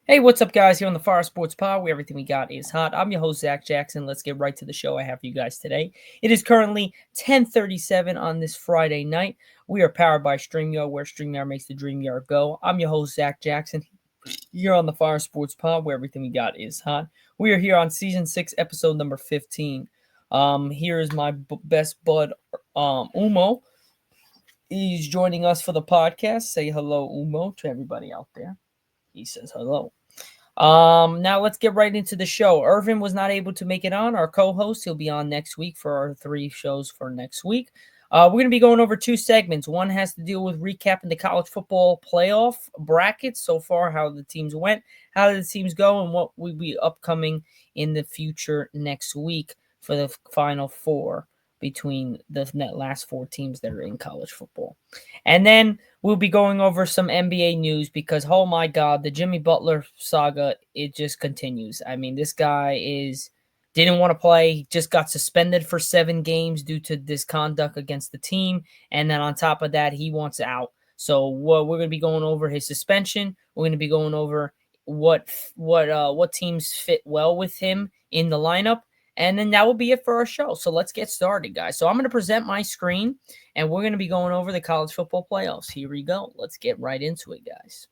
Hey, what's up, guys? Here on the Fire Sports Pod, where everything we got is hot. I'm your host, Zack Jackson. Let's get right to the show I have for you guys today. It is currently 10:37 on this Friday night. We are powered by StreamYard, where StreamYard makes the dream yard go. I'm your host, Zack Jackson. Here on the Fire Sports Pod, where everything we got is hot. We are here on Season 6, Episode number 15. Here is my best bud, Umo. He's joining us for the podcast. Say hello, Umo, to everybody out there. He says hello. Now let's get right into the show. Irvin was not able to make it on, our co-host. He'll be on next week for our 3 shows for next week. We're going to be going over 2 segments. One has to deal with recapping the college football playoff brackets so far, how the teams went, how did the teams go, and what will be upcoming in the future next week for the Final Four between the last 4 teams that are in college football. And then we'll be going over some NBA news because, oh my God, the Jimmy Butler saga, it just continues. I mean, this guy didn't want to play. He just got suspended for 7 games due to misconduct against the team. And then on top of that, he wants out. So we're going to be going over his suspension. We're going to be going over what teams fit well with him in the lineup. And then that will be it for our show. So let's get started, guys. So I'm going to present my screen, and we're going to be going over the college football playoffs. Here we go. Let's get right into it, guys.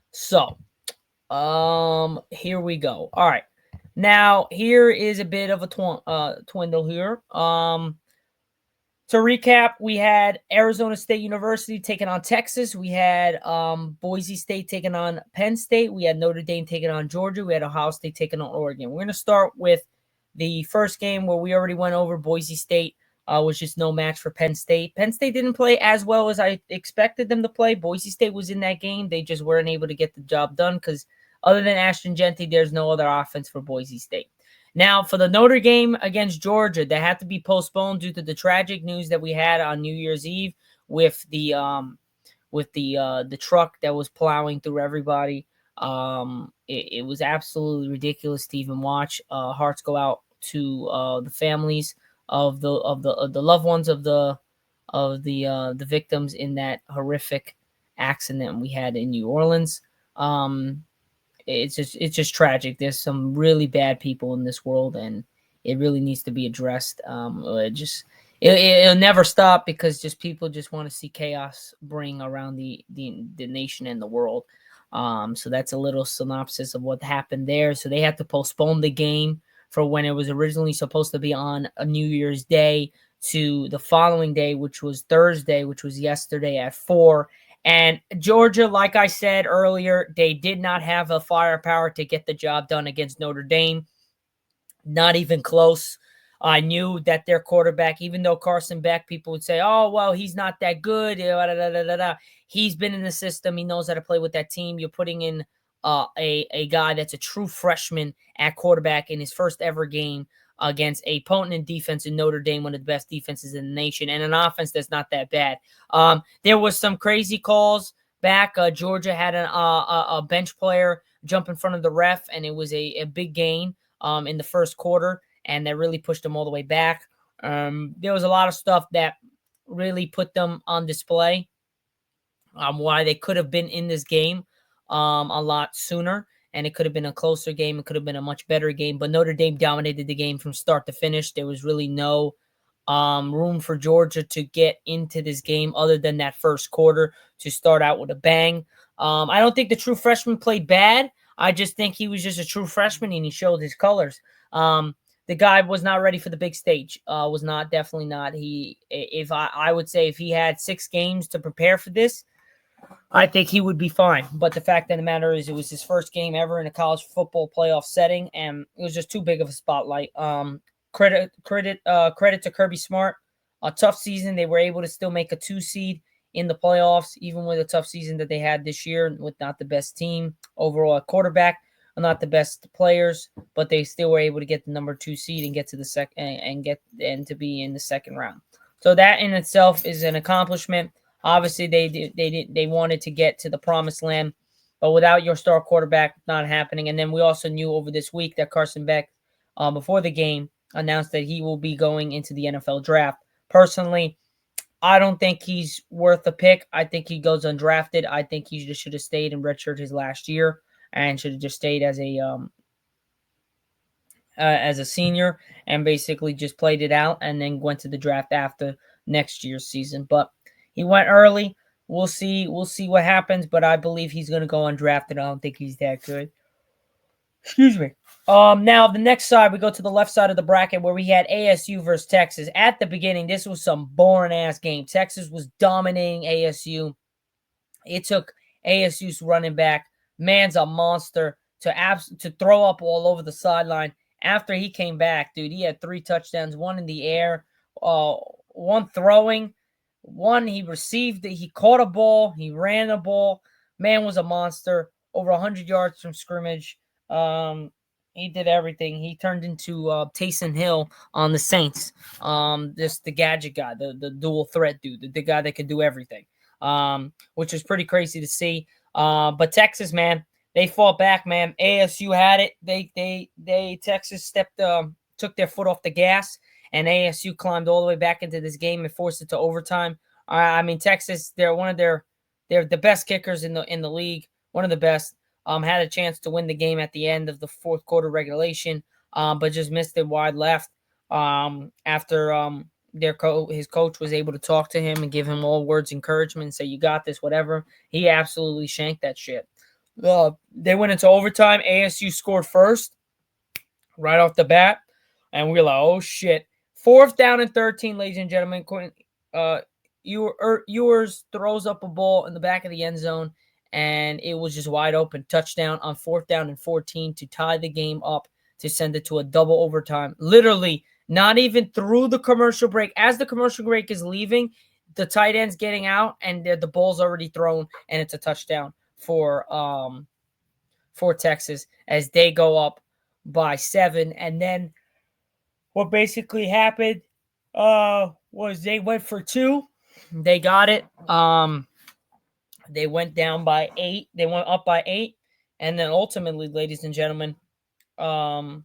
So, here we go. All right. Now, here is a bit of a twindle here. To recap, we had Arizona State University taking on Texas. We had Boise State taking on Penn State. We had Notre Dame taking on Georgia. We had Ohio State taking on Oregon. We're going to start with the first game where we already went over. Boise State was just no match for Penn State. Penn State didn't play as well as I expected them to play. Boise State was in that game. They just weren't able to get the job done because other than Ashton Genty, there's no other offense for Boise State. Now, for the Notre Dame against Georgia, that had to be postponed due to the tragic news that we had on New Year's Eve with the truck that was plowing through everybody. It was absolutely ridiculous to even watch. Hearts go out to the families of the loved ones of the victims in that horrific accident we had in New Orleans. It's just tragic. There's some really bad people in this world, and it really needs to be addressed. It'll never stop because just people just want to see chaos bring around the nation and the world. So that's a little synopsis of what happened there. So they had to postpone the game for when it was originally supposed to be on a New Year's Day to the following day, which was Thursday, which was yesterday at 4. And Georgia, like I said earlier, they did not have the firepower to get the job done against Notre Dame. Not even close. I knew that their quarterback, even though Carson Beck, people would say, oh, well, he's not that good. He's been in the system. He knows how to play with that team. You're putting in a guy that's a true freshman at quarterback in his first ever game against a potent defense in Notre Dame, one of the best defenses in the nation, and an offense that's not that bad. There was some crazy calls back. Georgia had a bench player jump in front of the ref, and it was a big gain in the first quarter, and that really pushed them all the way back. There was a lot of stuff that really put them on display, why they could have been in this game a lot sooner. And it could have been a closer game. It could have been a much better game. But Notre Dame dominated the game from start to finish. There was really no room for Georgia to get into this game other than that first quarter to start out with a bang. I don't think the true freshman played bad. I just think he was just a true freshman and he showed his colors. The guy was not ready for the big stage. Definitely not. I would say if he had 6 games to prepare for this, I think he would be fine. But the fact of the matter is it was his first game ever in a college football playoff setting, and it was just too big of a spotlight. Credit to Kirby Smart. A tough season. They were able to still make a 2 seed in the playoffs, even with a tough season that they had this year with not the best team overall at quarterback, not the best players, but they still were able to get the number 2 seed and get to the second and to be in the second round. So that in itself is an accomplishment. Obviously, they wanted to get to the promised land, but without your star quarterback, not happening. And then we also knew over this week that Carson Beck, before the game, announced that he will be going into the NFL draft. Personally, I don't think he's worth a pick. I think he goes undrafted. I think he just should have stayed and redshirted his last year and should have just stayed as a senior and basically just played it out and then went to the draft after next year's season. But he went early. We'll see. We'll see what happens. But I believe he's going to go undrafted. I don't think he's that good. Excuse me. Now the next side, we go to the left side of the bracket where we had ASU versus Texas. At the beginning, this was some boring ass game. Texas was dominating ASU. It took ASU's running back, man's a monster, to throw up all over the sideline. After he came back, dude, he had 3 touchdowns, one in the air, one throwing, one he received. He caught a ball, he ran a ball. Man was a monster. Over 100 yards from scrimmage. He did everything. He turned into Taysom Hill on the Saints. Just the gadget guy, the dual threat dude, the guy that can do everything. Which was pretty crazy to see. But Texas, man, they fought back, man. ASU had it. Texas took their foot off the gas, and ASU climbed all the way back into this game and forced it to overtime. I mean, Texas, they're the best kickers in the league, one of the best. Had a chance to win the game at the end of the fourth quarter regulation, but just missed it wide left. After his coach was able to talk to him and give him all words of encouragement and say, you got this, whatever. He absolutely shanked that shit. They went into overtime. ASU scored first right off the bat. And we were like, oh, shit. 4th down and 13, ladies and gentlemen. Ewers throws up a ball in the back of the end zone, and it was just wide open. Touchdown on 4th down and 14 to tie the game up, to send it to a double overtime. Literally, not even through the commercial break. As the commercial break is leaving, the tight end's getting out, and the ball's already thrown, and it's a touchdown for Texas as they go up by 7. And then what basically happened was they went for 2. They got it. They went down by 8. They went up by 8. And then ultimately, ladies and gentlemen, I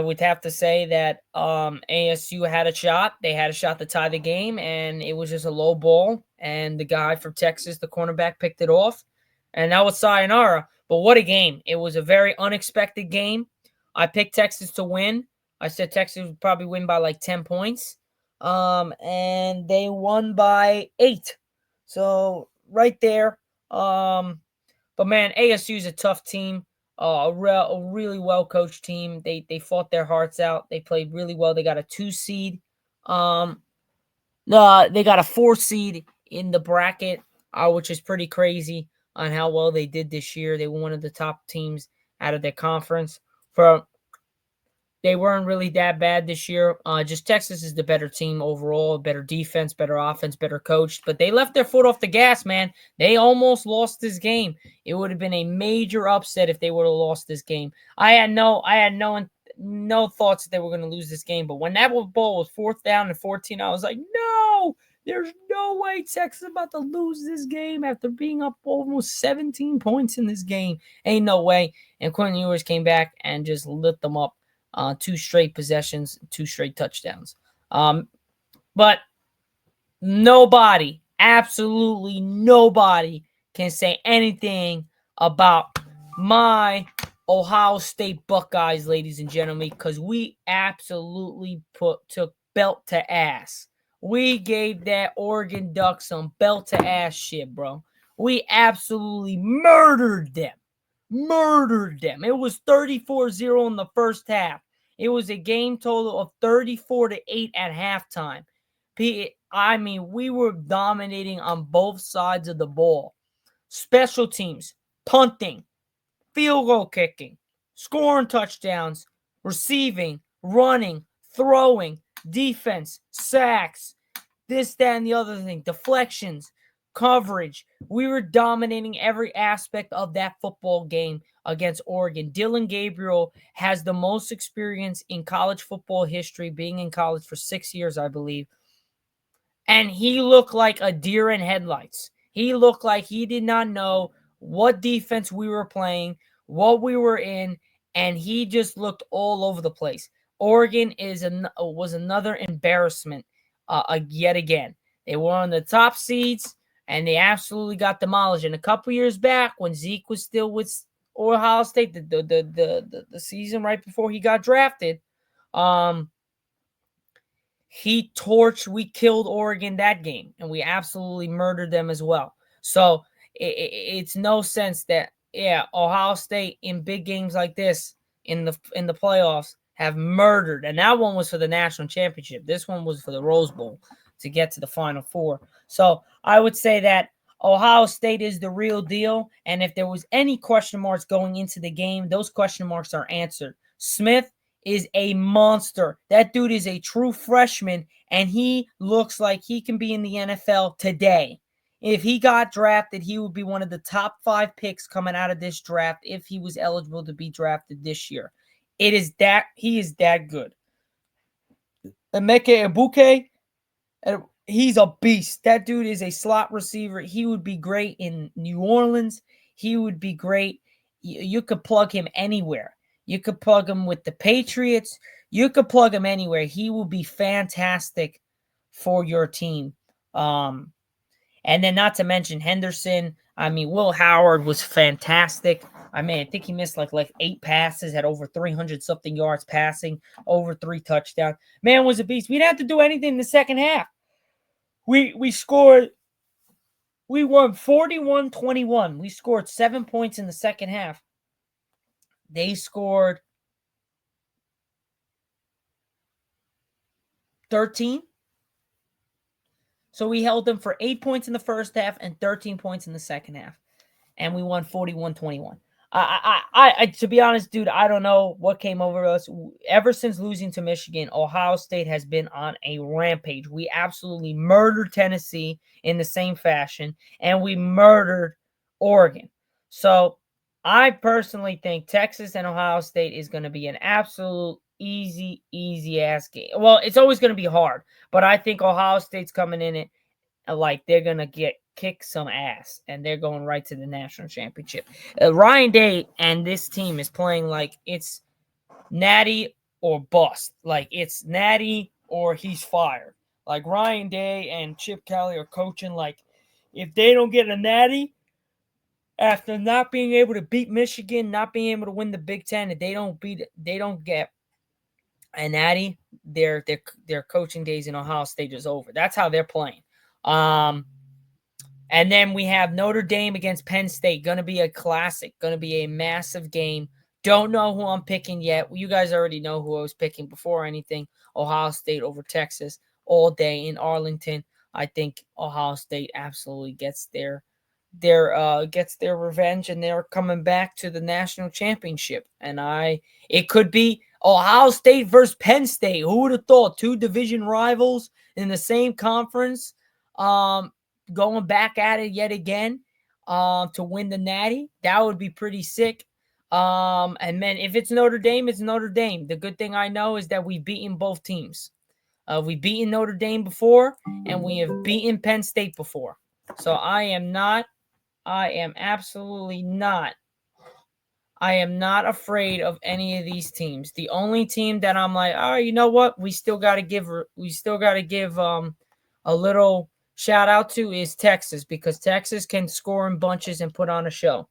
would have to say that ASU had a shot. They had a shot to tie the game, and it was just a low ball. And the guy from Texas, the cornerback, picked it off. And that was sayonara. But what a game. It was a very unexpected game. I picked Texas to win. I said Texas would probably win by like 10 points. And they won by 8. So right there. But man, ASU is a tough team. A really well-coached team. They fought their hearts out. They played really well. They got a 2 seed. They got a 4 seed in the bracket, which is pretty crazy on how well they did this year. They were one of the top teams out of their conference. They weren't really that bad this year. Just Texas is the better team overall, better defense, better offense, better coached. But they left their foot off the gas, man. They almost lost this game. It would have been a major upset if they would have lost this game. I had no thoughts that they were going to lose this game. But when that ball was 4th down and 14, I was like, no, there's no way Texas is about to lose this game after being up almost 17 points in this game. Ain't no way. And Quentin Ewers came back and just lit them up. 2 straight possessions, 2 straight touchdowns. But nobody, absolutely nobody, can say anything about my Ohio State Buckeyes, ladies and gentlemen, because we absolutely took belt to ass. We gave that Oregon Ducks some belt to ass shit, bro. We absolutely murdered them. It was 34-0 in the first half. It was a game total of 34-8 at halftime. I mean, we were dominating on both sides of the ball. Special teams, punting, field goal kicking, scoring touchdowns, receiving, running, throwing, defense, sacks, this, that, and the other thing, deflections, coverage. We were dominating every aspect of that football game against Oregon. Dylan Gabriel has the most experience in college football history, being in college for 6 years, I believe. And he looked like a deer in headlights. He looked like he did not know what defense we were playing, what we were in, and he just looked all over the place. Oregon was another embarrassment yet again. They were on the top seeds, and they absolutely got demolished. And a couple years back, when Zeke was still with Ohio State, the season right before he got drafted, we killed Oregon that game, and we absolutely murdered them as well. So it's no sense that, Ohio State in big games like this in the playoffs have murdered, and that one was for the national championship. This one was for the Rose Bowl to get to the Final Four. So I would say that Ohio State is the real deal, and if there was any question marks going into the game, those question marks are answered. Smith is a monster. That dude is a true freshman, and he looks like he can be in the NFL today. If he got drafted, he would be one of the top 5 picks coming out of this draft if he was eligible to be drafted this year. He is that good. Emeka Egbuka, he's a beast. That dude is a slot receiver. He would be great in New Orleans. He would be great. You could plug him anywhere. You could plug him with the Patriots. You could plug him anywhere. He will be fantastic for your team. And then not to mention Henderson. I mean, Will Howard was fantastic. I think he missed like 8 passes, had over 300-something yards passing, over 3 touchdowns. Man was a beast. We didn't have to do anything in the second half. We scored. We won 41-21. We scored 7 points in the second half. They scored 13. So we held them for 8 points in the first half and 13 points in the second half. And we won 41-21. I to be honest, dude, I don't know what came over us. Ever since losing to Michigan, Ohio State has been on a rampage. We absolutely murdered Tennessee in the same fashion, and we murdered Oregon. So I personally think Texas and Ohio State is going to be an absolute easy ass game. Well, it's always going to be hard, but I think Ohio State's coming in it like they're going to kick some ass, and they're going right to the national championship. Ryan Day and this team is playing like it's natty or bust. Like it's natty or he's fired. Like Ryan Day and Chip Kelly are coaching like if they don't get a natty after not being able to beat Michigan, not being able to win the Big Ten, if they don't get a natty, their coaching days in Ohio State is over. That's how they're playing. And then we have Notre Dame against Penn State. Going to be a classic. Going to be a massive game. Don't know who I'm picking yet. You guys already know who I was picking before anything. Ohio State over Texas all day in Arlington. I think Ohio State absolutely gets their revenge, and they're coming back to the national championship. And it could be Ohio State versus Penn State. Who would have thought? 2 division rivals in the same conference. Going back at it yet again to win the natty. That would be pretty sick. And then if it's Notre Dame, it's Notre Dame. The good thing I know is that we've beaten both teams. We've beaten Notre Dame before, and we have beaten Penn State before. So I am absolutely not. I am not afraid of any of these teams. The only team that I'm like, oh, you know what? We still got to give a little shout out to is Texas, because Texas can score in bunches and put on a show.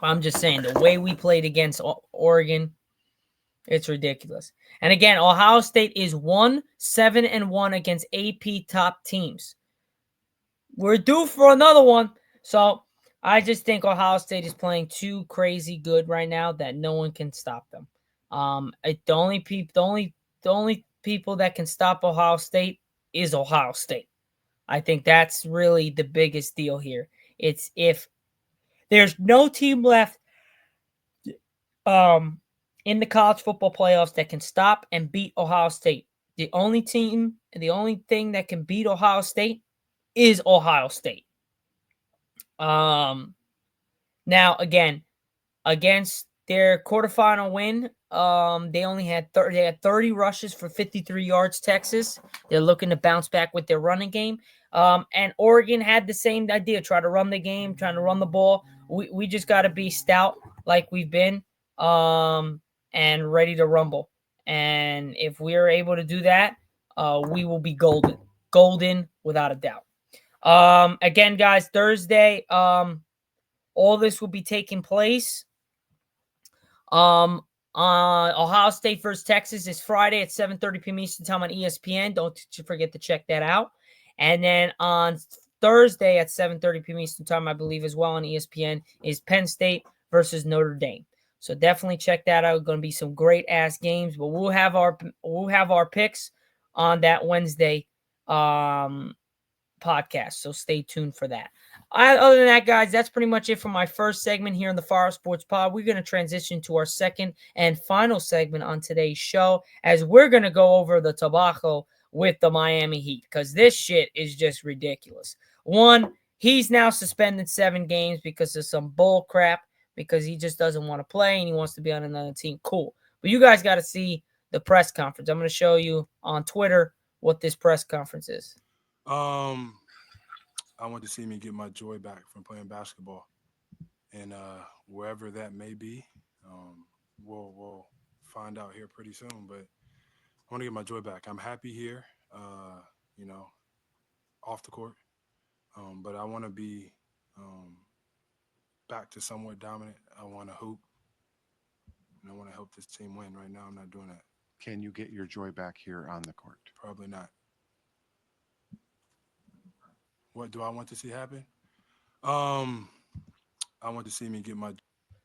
I'm just saying, the way we played against Oregon, it's ridiculous. And again, Ohio State is 1-7-1 against AP top teams. We're due for another one. So I just think Ohio State is playing too crazy good right now that no one can stop them. The only people that can stop Ohio State is Ohio State. I think that's really the biggest deal here. It's if there's no team left in the college football playoffs that can stop and beat Ohio State. The only thing that can beat Ohio State is Ohio State. Now again, against their quarterfinal win, they only had 30 rushes for 53 yards. Texas, they're looking to bounce back with their running game. And Oregon had the same idea, try to run the game, trying to run the ball. We just got to be stout like we've been. and ready to rumble. And if we're able to do that, we will be golden without a doubt. Again, guys, Thursday, all this will be taking place. Ohio State versus Texas is Friday at 7:30 p.m. Eastern Time on ESPN. Don't forget to check that out. And then on Thursday at 7:30 p.m. Eastern Time, I believe as well on ESPN, is Penn State versus Notre Dame. So definitely check that out. Going to be some great ass games, but we'll have our picks on that Wednesday podcast. So stay tuned for that. Other than that, guys, that's pretty much it for my first segment here in the Fire Sports Pod. We're going to transition to our second and final segment on today's show, as we're going to go over the tobacco with the Miami Heat, because this shit is just ridiculous. One, he's now suspended 7 games because of some bull crap, because he just doesn't want to play and he wants to be on another team. Cool. But you guys got to see the press conference. I'm going to show you on Twitter what this press conference is. I want to see me get my joy back from playing basketball, and wherever that may be, we'll find out here pretty soon. But I want to get my joy back. I'm happy here, you know, off the court, but I want to be back to somewhat dominant. I want to hoop, and I want to help this team win. Right now, I'm not doing that. Can you get your joy back here on the court? Probably not. What do I want to see happen? I want to see me get my.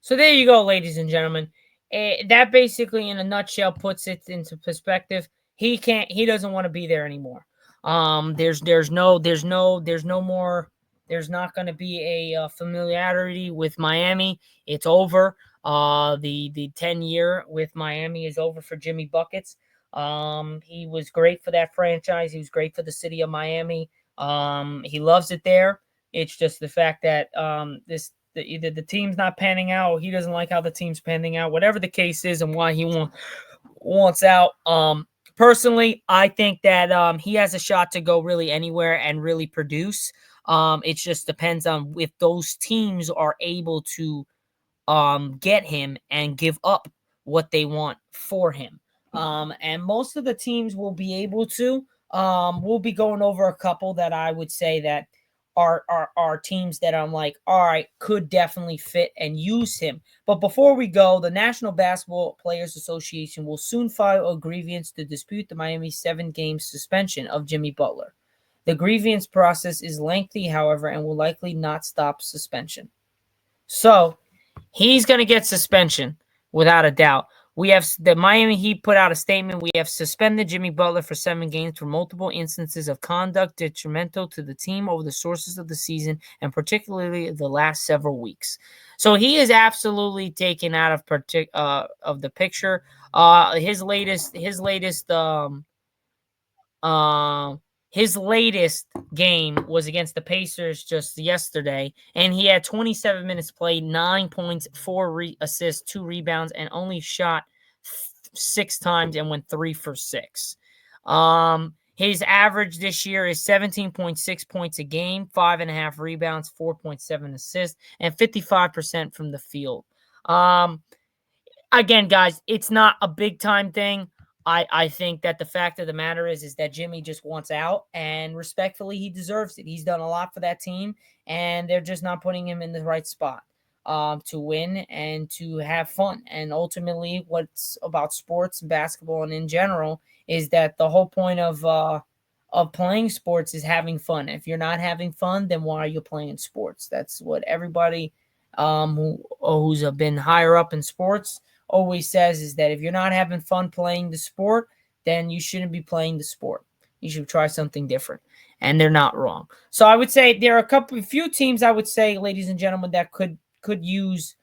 So there you go, ladies and gentlemen. That basically, in a nutshell, puts it into perspective. He doesn't want to be there anymore. There's no more. There's not going to be a familiarity with Miami. It's over. The 10-year with Miami is over for Jimmy Buckets. He was great for that franchise. He was great for the city of Miami. He loves it there. It's just the fact that either the team's not panning out, or he doesn't like how the team's panning out. Whatever the case is, and why he wants out. Personally, I think that he has a shot to go really anywhere and really produce. It just depends on if those teams are able to get him and give up what they want for him. And most of the teams will be able to. We'll be going over a couple that I would say that are teams that I'm like, all right, could definitely fit and use him. But before we go, the National Basketball Players Association will soon file a grievance to dispute the Miami 7-game suspension of Jimmy Butler. The grievance process is lengthy, however, and will likely not stop suspension. So he's going to get suspension without a doubt. We have the Miami Heat put out a statement. We have suspended Jimmy Butler for 7 games for multiple instances of conduct detrimental to the team over the sources of the season, and particularly the last several weeks. So he is absolutely taken out of the picture. His latest game was against the Pacers just yesterday, and he had 27 minutes played, 9 points, 4 assists, 2 rebounds, and only shot 6 times and went 3 for 6. His average this year is 17.6 points a game, 5.5 rebounds, 4.7 assists, and 55% from the field. Again, guys, it's not a big time thing. I think that the fact of the matter is that Jimmy just wants out, and respectfully, he deserves it. He's done a lot for that team, and they're just not putting him in the right spot to win and to have fun. And ultimately, what's about sports and basketball and in general is that the whole point of playing sports is having fun. If you're not having fun, then why are you playing sports? That's what everybody who's been higher up in sports always says, is that if you're not having fun playing the sport, then you shouldn't be playing the sport. You should try something different. And they're not wrong. So I would say there are a few teams, I would say, ladies and gentlemen, that could use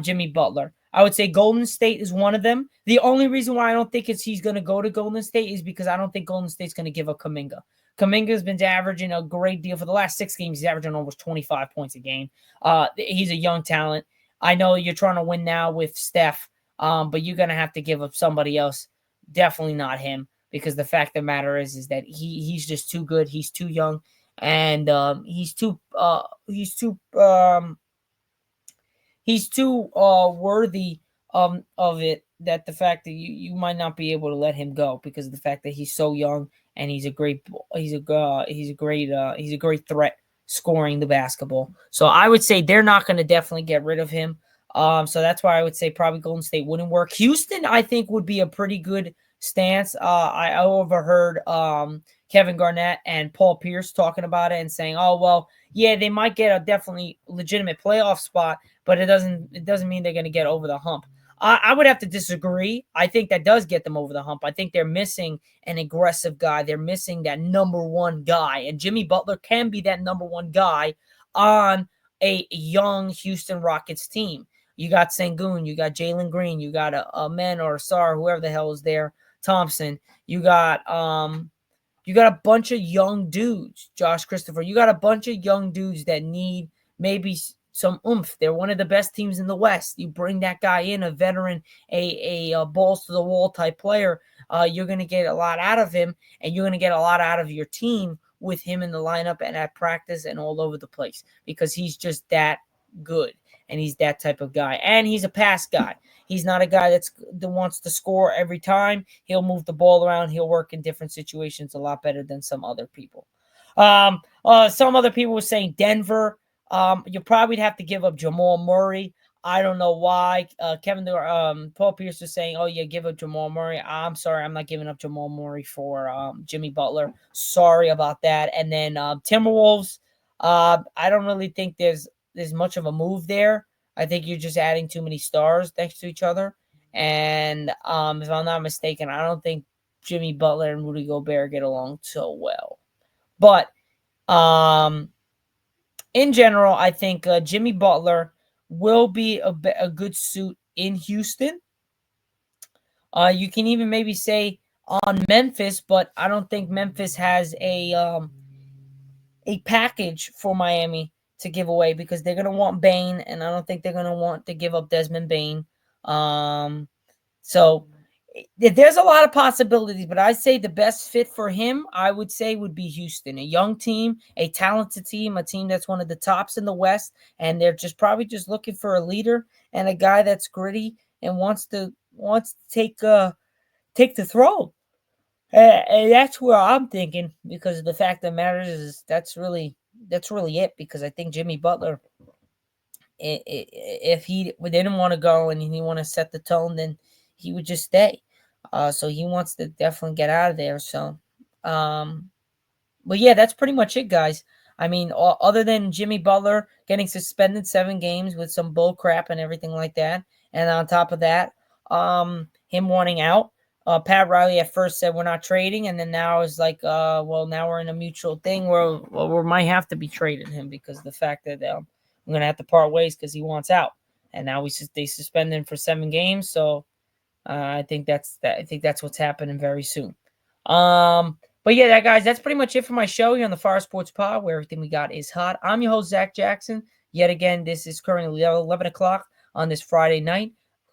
Jimmy Butler. I would say Golden State is one of them. The only reason why I don't think he's going to go to Golden State is because I don't think Golden State's going to give up Kuminga. Kuminga's been averaging a great deal. For the last 6 games, he's averaging almost 25 points a game. He's a young talent. I know you're trying to win now with Steph, but you're going to have to give up somebody else. Definitely not him, because the fact of the matter is that he's just too good. He's too young, and he's too worthy of it, that the fact that you might not be able to let him go because of the fact that he's so young and he's a great threat scoring the basketball. So I would say they're not going to definitely get rid of him. So that's why I would say probably Golden State wouldn't work. Houston, I think, would be a pretty good stance. I overheard Kevin Garnett and Paul Pierce talking about it and saying, "Oh well, yeah, they might get a definitely legitimate playoff spot, but it doesn't mean they're going to get over the hump." I would have to disagree. I think that does get them over the hump. I think they're missing an aggressive guy. They're missing that number one guy, and Jimmy Butler can be that number one guy on a young Houston Rockets team. You got Sengun, you got Jalen Green, you got a Man or Sar, whoever the hell is there, Thompson. You got a bunch of young dudes, Josh Christopher. You got a bunch of young dudes that need maybe some oomph. They're one of the best teams in the West. You bring that guy in, a veteran, a balls to the wall type player. You're going to get a lot out of him, and you're going to get a lot out of your team with him in the lineup and at practice and all over the place because he's just that good and he's that type of guy. And he's a pass guy. He's not a guy that wants to score every time. He'll move the ball around. He'll work in different situations a lot better than some other people. Some other people were saying Denver. You probably have to give up Jamal Murray. I don't know why. Paul Pierce was saying, "Oh yeah, give up Jamal Murray." I'm sorry, I'm not giving up Jamal Murray for Jimmy Butler. Sorry about that. And then Timberwolves. I don't really think there's much of a move there. I think you're just adding too many stars next to each other. And if I'm not mistaken, I don't think Jimmy Butler and Rudy Gobert get along so well. But um, in general, I think Jimmy Butler will be a good suit in Houston. You can even maybe say on Memphis, but I don't think Memphis has a package for Miami to give away because they're gonna want Bain, and I don't think they're gonna want to give up Desmond Bain. So there's a lot of possibilities, but I'd say the best fit for him, I would say, would be Houston, a young team, a talented team, a team that's one of the tops in the West, and they're just probably just looking for a leader and a guy that's gritty and wants to take the throne. And that's where I'm thinking because the fact that matters is that's really it because I think Jimmy Butler, if he didn't want to go and he want to set the tone, then he would just stay. So he wants to definitely get out of there. So, but yeah, that's pretty much it, guys. I mean, other than Jimmy Butler getting suspended 7 games with some bull crap and everything like that, and on top of that, him wanting out. Pat Riley at first said we're not trading, and then now is like, well, now we're in a mutual thing where we might have to be trading him because of the fact that I'm gonna have to part ways because he wants out, and now they suspend him for 7 games. So I think that's that. I think that's what's happening very soon. But yeah, guys, that's pretty much it for my show here on the Fire Sports Pod, where everything we got is hot. I'm your host, Zack Jackson. Yet again, this is currently 11 o'clock on this Friday night,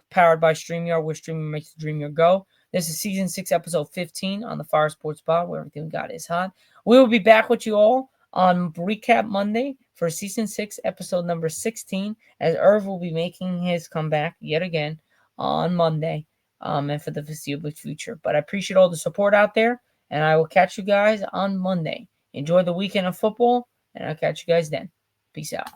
powered by StreamYard, where streaming makes the dream your go. This is season 6, episode 15 on the Fire Sports Pod, where everything we got is hot. We will be back with you all on Recap Monday for season 6, episode number 16, as Irv will be making his comeback yet again on Monday, and for the foreseeable future. But I appreciate all the support out there, and I will catch you guys on Monday. Enjoy the weekend of football, and I'll catch you guys then. Peace out.